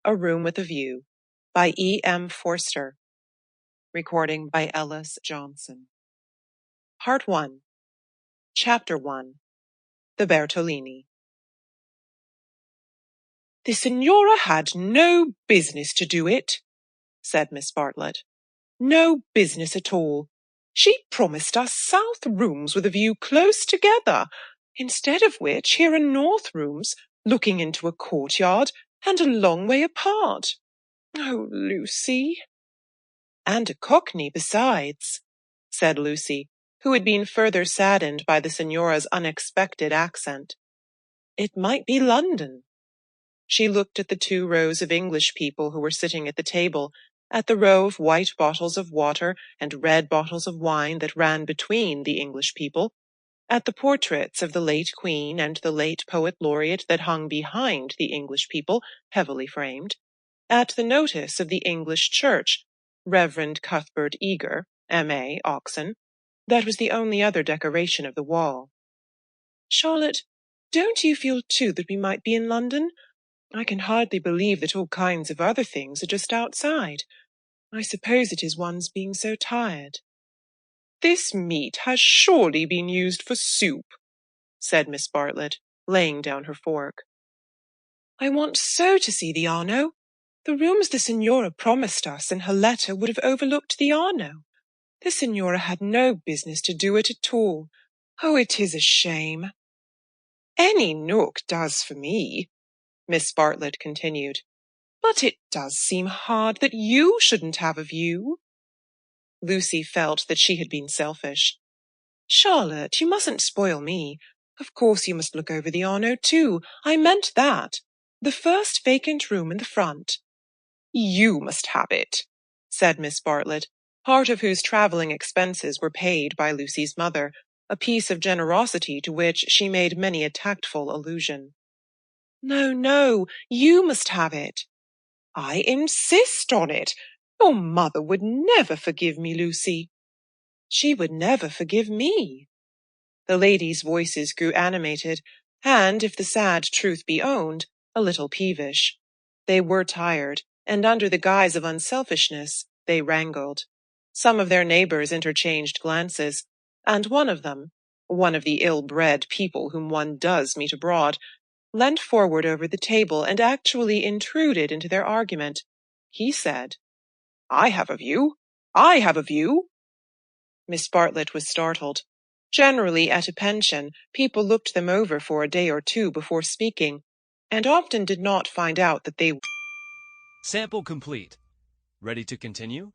A Room with a View by E.M. Forster. Recording by Ellis Johnson. Part 1. Chapter 1. The Bertolini. "The Signora had no business to do it," said Miss Bartlett. "No business at all. She promised us south rooms with a view close together, instead of which here are north rooms looking into a courtyard and a long way apart. Oh, Lucy!" "And a cockney besides," said Lucy, who had been further saddened by the Signora's unexpected accent. "It might be London." She looked at the 2 rows of English people who were sitting at the table, at the row of white bottles of water and red bottles of wine that ran between the English people, at the portraits of the late Queen and the late Poet Laureate that hung behind the English people, heavily framed, at the notice of the English Church, Reverend Cuthbert Eager, M.A., Oxon. That was the only other decoration of the wall. "Charlotte, don't you feel too that we might be in London? I can hardly believe that all kinds of other things are just outside. I suppose it is one's being so tired." "This meat has surely been used for soup," said Miss Bartlett, laying down her fork. "I want so to see the Arno. The rooms the Signora promised us in her letter would have overlooked the Arno. The Signora had no business to do it at all. Oh, it is a shame." "Any nook does for me," Miss Bartlett continued. "But it does seem hard that you shouldn't have a view." Lucy felt that she had been selfish. "Charlotte, you mustn't spoil me. Of course you must look over the Arno too. I meant that. The first vacant room in the front." "You must have it," said Miss Bartlett, part of whose travelling expenses were paid by Lucy's mother, a piece of generosity to which she made many a tactful allusion. "No, no, you must have it." "I insist on it. Your mother would never forgive me, Lucy." "She would never forgive me." The ladies' voices grew animated, and, if the sad truth be owned, a little peevish. They were tired, and under the guise of unselfishness, they wrangled. Some of their neighbours interchanged glances, and one of them, one of the ill-bred people whom one does meet abroad, leant forward over the table and actually intruded into their argument. He said, "I have a view. I have a view." Miss Bartlett was startled. Generally, at a pension, people looked them over for a day or 2 before speaking, and often did not find out that they... Sample complete. Ready to continue?